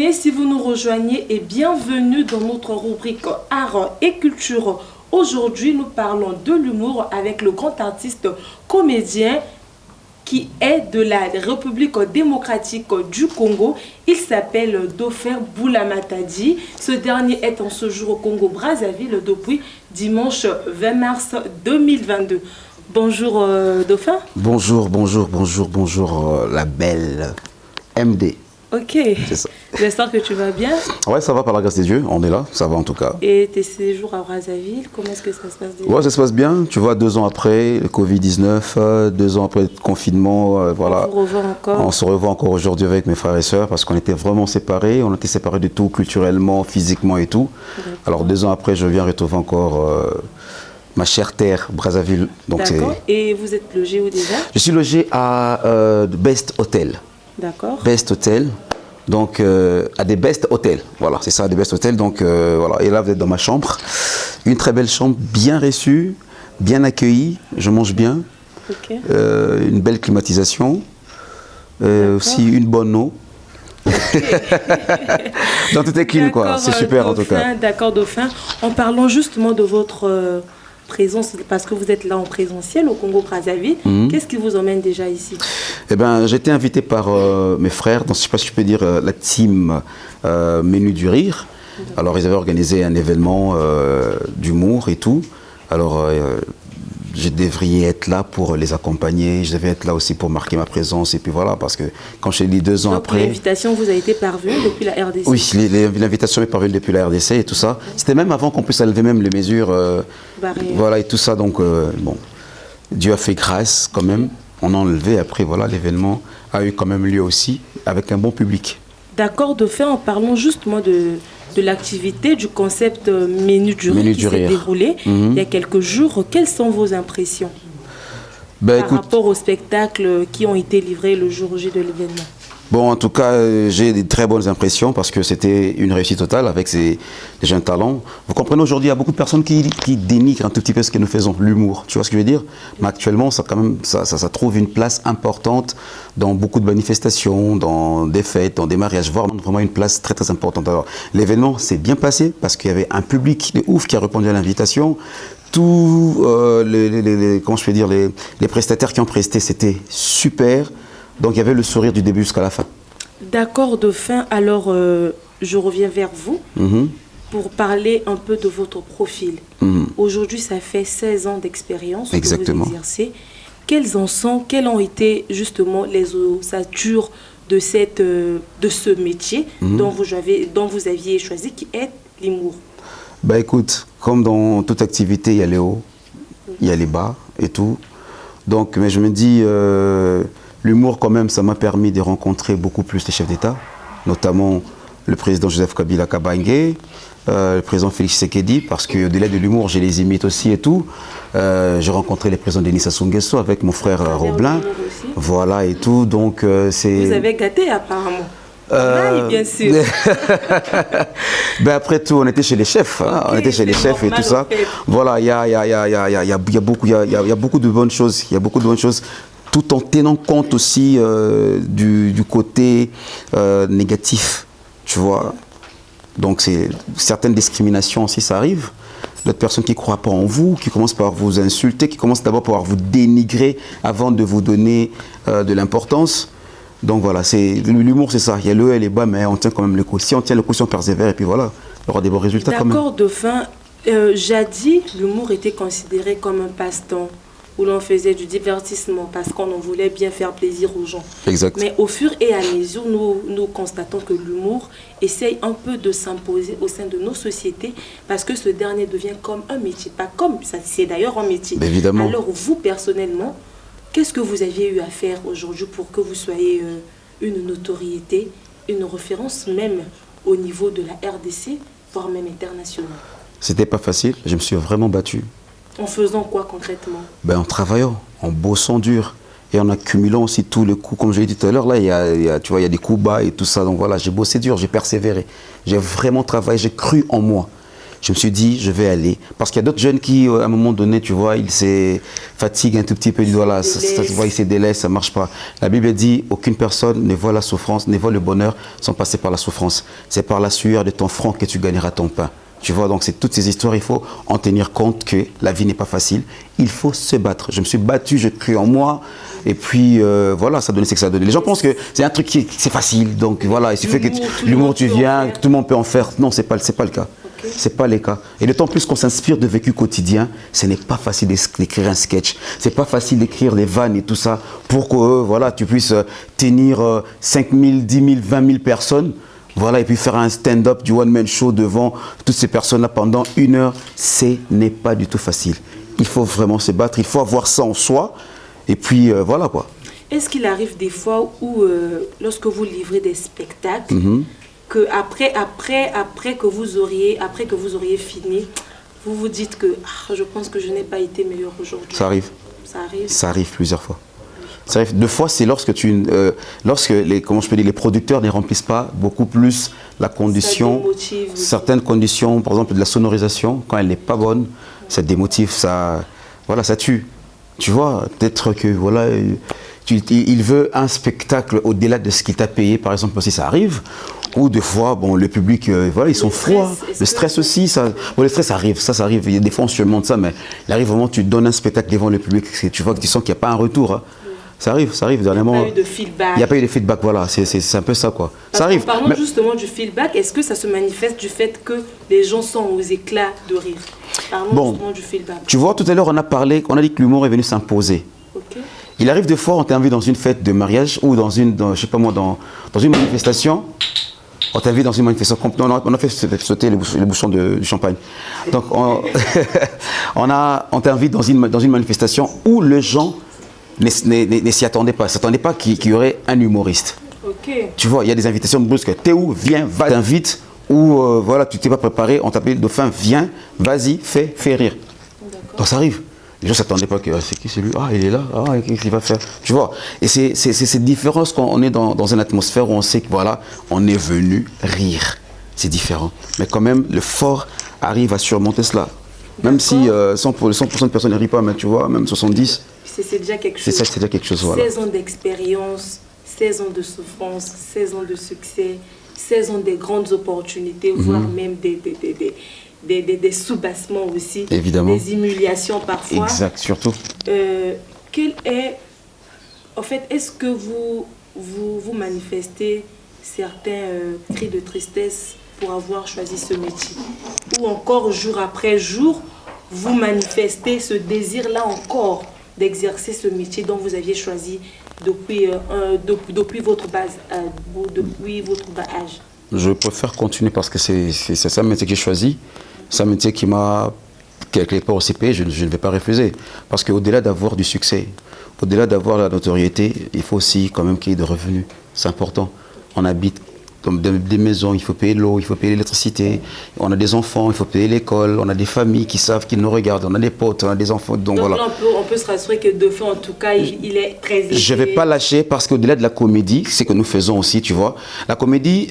journée si vous nous rejoignez et bienvenue dans notre rubrique Art et Culture. Aujourd'hui, nous parlons de l'humour avec le grand artiste comédien qui est de la République démocratique du Congo. Il s'appelle Dauphin Boula-Matadi. Ce dernier est en séjour au Congo-Brazzaville depuis dimanche 20 mars 2022. Bonjour Dauphin. Bonjour, la belle MD. Ok, j'espère que tu vas bien. Ouais, ça va par la grâce des dieux, on est là, ça va en tout cas. Et tes séjours à Brazzaville, comment est-ce que ça se passe déjà? Ouais, ça se passe bien, tu vois, 2 ans après le Covid-19, 2 ans après le confinement, voilà. On se revoit encore aujourd'hui avec mes frères et sœurs parce qu'on était vraiment séparés, on était séparés de tout, culturellement, physiquement et tout. Alors 2 ans après, je viens retrouver encore ma chère terre, Brazzaville. D'accord, et vous êtes logé où déjà? Je suis logé à Best Hotel. D'accord. Best Hotel, donc à des Best Hotels, voilà, c'est ça, des Best Hotels, donc voilà, et là vous êtes dans ma chambre, une très belle chambre, bien reçue, bien accueillie, je mange bien, une belle climatisation, aussi une bonne eau, donc tout est clean quoi, c'est super en tout cas. D'accord Dauphin, en parlant justement de votre présence, parce que vous êtes là en présentiel au Congo-Brazzaville, qu'est-ce qui vous emmène déjà ici? Eh bien, j'ai été invité par mes frères, donc je ne sais pas si je peux dire la team Menu du Rire. Alors, ils avaient organisé un événement d'humour et tout. Alors, je devrais être là pour les accompagner, je devais être là aussi pour marquer ma présence. Et puis voilà, parce que quand je dis 2 ans après... L'invitation vous a été parvenue depuis la RDC? Oui, l'invitation est parvenue depuis la RDC et tout ça. C'était même avant qu'on puisse lever même les mesures, voilà, et tout ça. Donc, bon, Dieu a fait grâce quand même. On a enlevé, après, voilà, l'événement a eu quand même lieu aussi, avec un bon public. D'accord, Dauphin, en parlant justement de l'activité, du concept Menu du Rire qui s'est déroulé il y a quelques jours. Quelles sont vos impressions par rapport aux spectacles qui ont été livrés le jour J de l'événement? Bon, en tout cas, j'ai des très bonnes impressions parce que c'était une réussite totale avec ces jeunes talents. Vous comprenez, aujourd'hui, il y a beaucoup de personnes qui dénigrent un tout petit peu ce que nous faisons, l'humour. Tu vois ce que je veux dire? Mais actuellement, ça, quand même, ça trouve une place importante dans beaucoup de manifestations, dans des fêtes, dans des mariages, voire vraiment une place très très importante. Alors, l'événement s'est bien passé parce qu'il y avait un public de ouf qui a répondu à l'invitation. Tous comment je peux dire, les prestataires qui ont presté, c'était super. Donc il y avait le sourire du début jusqu'à la fin. D'accord, Dauphin. Alors, je reviens vers vous pour parler un peu de votre profil. Aujourd'hui, ça fait 16 ans d'expérience que vous exercez. Quelles ont été justement les ossatures de ce métier dont vous aviez choisi, qui est l'humour? Bah écoute, comme dans toute activité, il y a les hauts, il y a les bas et tout. Donc, mais je me dis... l'humour, quand même, ça m'a permis de rencontrer beaucoup plus les chefs d'État, notamment le président Joseph Kabila Kabange, le président Félix Tshisekedi, parce qu'au-delà de l'humour, je les imite aussi et tout. J'ai rencontré le président Denis Sassou Nguesso avec mon frère Roblin, voilà et tout. Donc, c'est... Vous avez gâté apparemment. Oui, bien sûr. Ben après tout, on était chez les chefs, hein, on était chez les chefs et tout ça. Voilà, il y a beaucoup de bonnes choses, il y a beaucoup de bonnes choses, tout en tenant compte aussi du côté négatif, tu vois. Donc certaines discriminations aussi, ça arrive. D'autres personnes qui ne croient pas en vous, qui commencent par vous insulter, qui commencent d'abord par vous dénigrer avant de vous donner de l'importance. Donc voilà, l'humour, c'est ça. Il y a le haut et les bas, mais on tient quand même le coup. Si on tient le coup, si on persévère, et puis voilà, il y aura des bons résultats quand même. D'accord, Dauphin. Jadis, l'humour était considéré comme un passe-temps, où l'on faisait du divertissement parce qu'on en voulait bien faire plaisir aux gens. Exact. Mais au fur et à mesure, nous constatons que l'humour essaye un peu de s'imposer au sein de nos sociétés parce que ce dernier devient comme un métier. Pas comme ça, c'est d'ailleurs un métier. Mais évidemment. Alors vous, personnellement, qu'est-ce que vous aviez eu à faire aujourd'hui pour que vous soyez une notoriété, une référence même au niveau de la RDC, voire même internationale? C'était pas facile, je me suis vraiment battu. En faisant quoi concrètement? Ben, en travaillant, en bossant dur et en accumulant aussi tous les coups. Comme je l'ai dit tout à l'heure, là, tu vois, il y a des coups bas et tout ça. Donc voilà, j'ai bossé dur, j'ai persévéré. J'ai vraiment travaillé, j'ai cru en moi. Je me suis dit, je vais aller. Parce qu'il y a d'autres jeunes qui, à un moment donné, tu vois, ils se fatiguent un tout petit peu. Voilà, ça se voit, ils se délaissent, ça ne marche pas. La Bible dit, aucune personne ne voit la souffrance, ne voit le bonheur sans passer par la souffrance. C'est par la sueur de ton front que tu gagneras ton pain. Tu vois, donc c'est toutes ces histoires, il faut en tenir compte que la vie n'est pas facile. Il faut se battre. Je me suis battu, je crie en moi. Et puis, voilà, ça donne ce que ça donne. Les gens pensent que c'est un truc qui c'est facile. Donc voilà, il suffit que l'humour, tu viens, tout le monde peut en faire. Non, ce n'est pas le cas. Okay. Ce n'est pas le cas. Et d'autant plus qu'on s'inspire de vécu quotidien, ce n'est pas facile d'écrire un sketch. Ce n'est pas facile d'écrire des vannes et tout ça pour que voilà, tu puisses tenir 5 000, 10 000, 20 000 personnes. Voilà, et puis faire un stand-up du one-man show devant toutes ces personnes-là pendant 1 heure, ce n'est pas du tout facile. Il faut vraiment se battre, il faut avoir ça en soi, et puis voilà quoi. Est-ce qu'il arrive des fois où, lorsque vous livrez des spectacles, que après que vous auriez fini, vous vous dites que je pense que je n'ai pas été meilleur aujourd'hui? Ça arrive. Ça arrive. Ça arrive plusieurs fois. Ça arrive 2 fois, c'est lorsque les producteurs ne remplissent pas beaucoup plus la condition, certaines conditions, par exemple de la sonorisation, quand elle n'est pas bonne, ça démotive, ça tue. Tu vois, peut-être que voilà, il veut un spectacle au-delà de ce qu'il t'a payé, par exemple, si ça arrive. Ou des fois, bon, le public, voilà, ils sont froids. Le stress aussi, le stress arrive, ça arrive. Il y a des fois, on se demande ça, mais il arrive vraiment, tu donnes un spectacle devant le public, tu vois que tu sens qu'il n'y a pas un retour. Hein. Ça arrive dernièrement. Il n'y a pas eu de feedback. Il n'y a pas eu de feedback, voilà, c'est un peu ça, quoi. Ça arrive. Parlons justement du feedback. Est-ce que ça se manifeste du fait que les gens sont aux éclats de rire? Parlons justement du feedback. Tu vois, tout à l'heure, on a dit que l'humour est venu s'imposer. Okay. Il arrive des fois, on t'invite dans une fête de mariage ou dans une manifestation. On t'invite dans une manifestation. On a fait sauter les bouchons du champagne. Donc, on t'invite dans une manifestation où les gens ne s'y attendaient pas. Ils ne s'attendaient pas qu'il y aurait un humoriste. Okay. Tu vois, il y a des invitations brusques. T'es où? Viens, va, t'invite. Ou voilà, tu t'es pas préparé, on t'appelle le dauphin, viens, vas-y, fais rire. Donc ça arrive. Les gens ne s'attendaient pas que c'est qui celui? Ah, il est là, qu'est-ce qu'il va faire? Tu vois. Et c'est différent lorsqu'on est dans une atmosphère où on sait que voilà, on est venu rire. C'est différent. Mais quand même, le fort arrive à surmonter cela. Même si 100% de personnes ne rient pas, mais tu vois, même 70. C'est déjà quelque chose. C'est déjà quelque chose, voilà. 16 ans d'expérience, 16 ans de souffrance, 16 ans de succès, 16 ans de grandes opportunités, voire même des soubassements aussi. Évidemment. Des humiliations parfois. Exact, surtout. En fait, est-ce que vous manifestez certains cris de tristesse pour avoir choisi ce métier? Ou encore, jour après jour, vous manifestez ce désir-là encore d'exercer ce métier dont vous aviez choisi depuis votre bas âge? Je préfère continuer parce que c'est ça le métier que j'ai choisi. C'est un métier qui m'a, quelque part au CP, je ne vais pas refuser. Parce qu'au-delà d'avoir du succès, au-delà d'avoir la notoriété, il faut aussi quand même qu'il y ait des revenus. C'est important. On habite comme des maisons, il faut payer l'eau, il faut payer l'électricité. On a des enfants, il faut payer l'école. On a des familles qui savent qu'ils nous regardent. On a des potes, on a des enfants. Donc voilà. Là, on peut se rassurer que Dauphin, en tout cas, il est très aidé. Je ne vais pas lâcher parce qu'au-delà de la comédie, c'est ce que nous faisons aussi, tu vois. La comédie,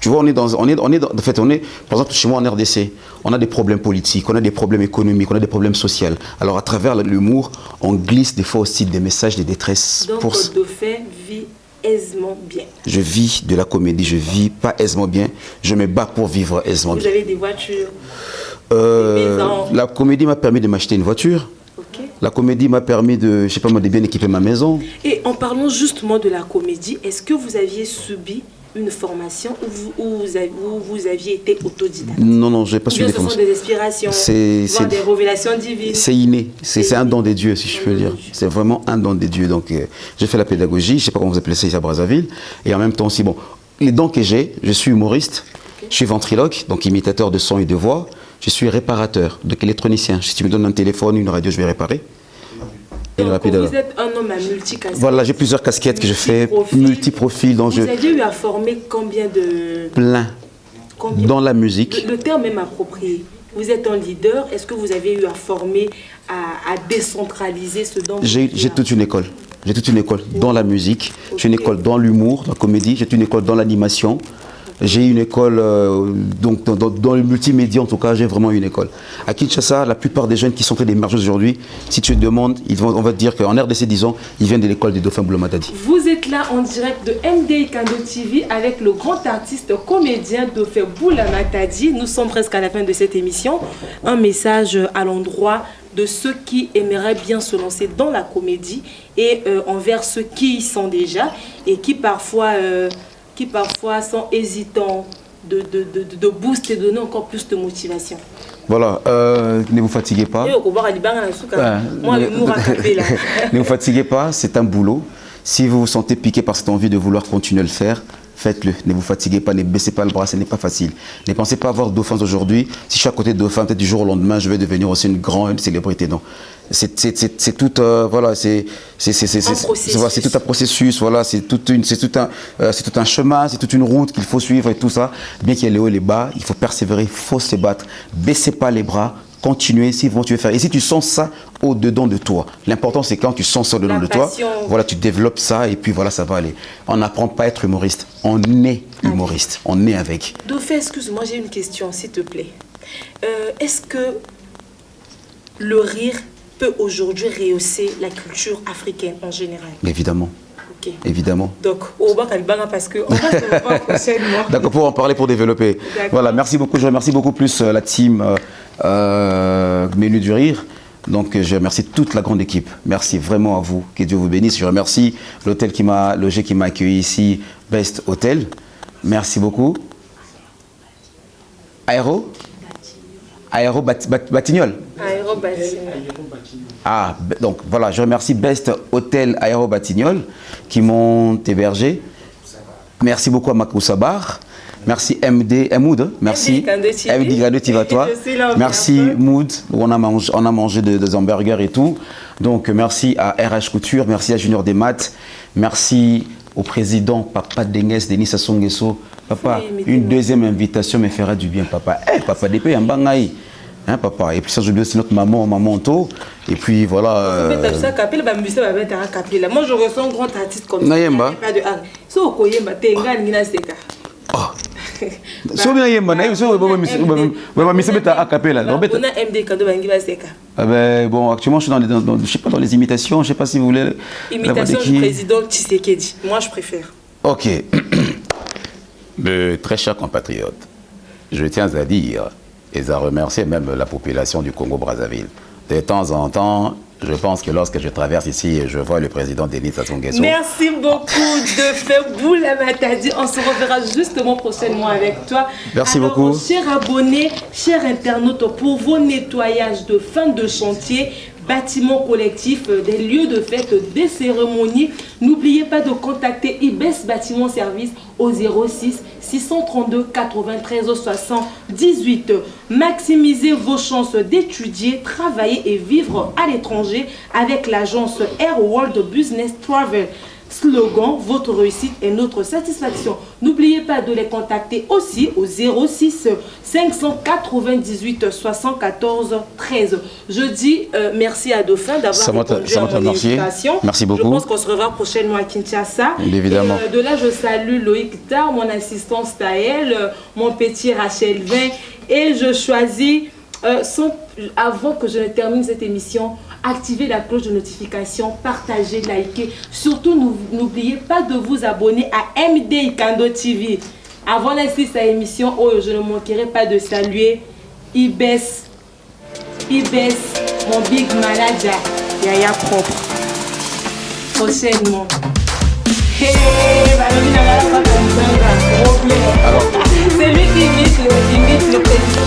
tu vois, en fait, par exemple, chez moi en RDC, on a des problèmes politiques, on a des problèmes économiques, on a des problèmes sociaux. Alors à travers l'humour, on glisse des fois aussi des messages de détresse. Donc Dauphin vit aisément bien. Je vis de la comédie, je vis pas aisément bien, je me bats pour vivre aisément bien. Vous avez des voitures, des maisons. La comédie m'a permis de m'acheter une voiture. Okay. La comédie m'a permis de, je sais pas moi, de bien équiper ma maison. Et en parlant justement de la comédie, est-ce que vous aviez subi une formation où vous aviez été autodidacte? Non, je n'ai pas suivi des formations. Ce sont des inspirations, c'est des révélations divines. C'est inné, c'est un don de Dieu, si je peux dire. C'est vraiment un don de Dieu. Donc, j'ai fait la pédagogie, je ne sais pas comment vous appelez ça ici à Brazzaville. Et en même temps aussi, bon, les dons que j'ai, je suis humoriste, je suis ventriloque, donc imitateur de son et de voix. Je suis réparateur, donc électronicien. Si tu me donnes un téléphone, une radio, je vais réparer. Donc, vous êtes un homme à multicasquettes. Voilà, j'ai plusieurs casquettes que je fais, multiprofils. Vous avez eu à former combien de... Plein. Combien? Dans la musique. Le terme est approprié. Vous êtes un leader. Est-ce que vous avez eu à former, à décentraliser ce dont vous J'ai toute une école. J'ai toute une école dans la musique. J'ai une école dans l'humour, la comédie. J'ai une école dans l'animation. j'ai une école, donc dans le multimédia en tout cas, j'ai vraiment une école. À Kinshasa, la plupart des jeunes qui sont en train d'émerger aujourd'hui, si tu te demandes, on va te dire qu'en RDC, disons, ils viennent de l'école des Dauphins Boula Matadi. Vous êtes là en direct de MD Kando TV avec le grand artiste comédien Dauphin Boula Matadi. Nous sommes presque à la fin de cette émission. Un message à l'endroit de ceux qui aimeraient bien se lancer dans la comédie et envers ceux qui y sont déjà et qui parfois sont hésitants de booster, de donner encore plus de motivation. Voilà, ne vous fatiguez pas. Ne vous fatiguez pas, c'est un boulot. Si vous vous sentez piqué par cette envie de vouloir continuer à le faire, faites-le. Ne vous fatiguez pas, ne baissez pas le bras, ce n'est pas facile. Ne pensez pas avoir Dauphins aujourd'hui. Si je suis à côté de Dauphin, peut-être du jour au lendemain, je vais devenir aussi une grande célébrité. Non. C'est tout, voilà, c'est tout un processus, voilà, c'est tout un chemin, c'est toute une route qu'il faut suivre et tout ça. Bien qu'il y ait les hauts et les bas, il faut persévérer, il faut se battre. Baissez pas les bras. Continuer, si tu veux faire. Et si tu sens ça au-dedans de toi, l'important c'est quand tu sens ça au-dedans de toi, voilà, tu développes ça et puis voilà, ça va aller. On n'apprend pas à être humoriste, on est humoriste, on est avec. Dauphin, excuse-moi, j'ai une question, s'il te plaît. Est-ce que le rire peut aujourd'hui rehausser la culture africaine en général? Évidemment. Okay. Évidemment. Donc, on va parce que on va se revoir prochainement. D'accord, pour en parler, pour développer. Voilà, merci beaucoup. Je remercie beaucoup plus la team Menu du Rire. Donc, je remercie toute la grande équipe. Merci vraiment à vous. Que Dieu vous bénisse. Je remercie l'hôtel qui m'a logé, qui m'a accueilli ici, Best Hotel. Merci beaucoup. Batignolles. Aéro Batignolles. Ah, donc voilà, je remercie Best Hotel Aéro Batignolles qui m'ont hébergé. Merci beaucoup à Makoussa Bar. Merci Mood. Merci MD Kando TV à toi. Merci Mood. On a mangé des hamburgers et tout. Donc merci à RH Couture. Merci à Junior Desmat. Merci au président Papa Denges, Denis Sassou Nguesso. Papa, une deuxième invitation me fera du bien, papa. Papa Dépé, un bangaï. Hein, papa. Et puis ça, j'oublie aussi notre maman To. Et puis voilà. Moi, je ressens un grand artiste comme ça. Pas de bon, actuellement je suis je sais pas, dans les imitations, je sais pas si vous voulez. Imitation du président Tshisekedi. Moi je préfère. Ok. Mes très chers compatriotes, je tiens à dire et à remercier même la population du Congo-Brazzaville. De temps en temps, je pense que lorsque je traverse ici et je vois le président Denis Sassou Nguesso. Merci beaucoup Dauphin Boula Matadi. On se reverra justement prochainement avec toi. Merci beaucoup. Chers abonnés, chers internautes, pour vos nettoyages de fin de chantier, bâtiments collectifs, des lieux de fête, des cérémonies, n'oubliez pas de contacter IBES Bâtiment Service au 06 632 93 78. Maximisez vos chances d'étudier, travailler et vivre à l'étranger avec l'agence Air World Business Travel. Slogan, votre réussite est notre satisfaction. N'oubliez pas de les contacter aussi au 06 598 74 13. Je dis merci à Dauphin d'avoir répondu à mon invitation. Merci beaucoup. Je pense qu'on se reverra prochainement à Kinshasa. Évidemment. Et, de là, je salue Loïc Tar, mon assistant Staël, mon petit Rachel Vin. Et je choisis, avant que je ne termine cette émission, activez la cloche de notification, partagez, likez. Surtout, n'oubliez pas de vous abonner à MD Kando TV. Avant de laisser sa émission, je ne manquerai pas de saluer IBES, mon big manager, Yaya Propre. Prochainement. C'est lui qui imite le président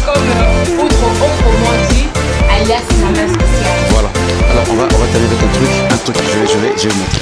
comme autrement dit, alias Maman Spéciale. Voilà. Alors on va terminer avec un truc, je vais montrer.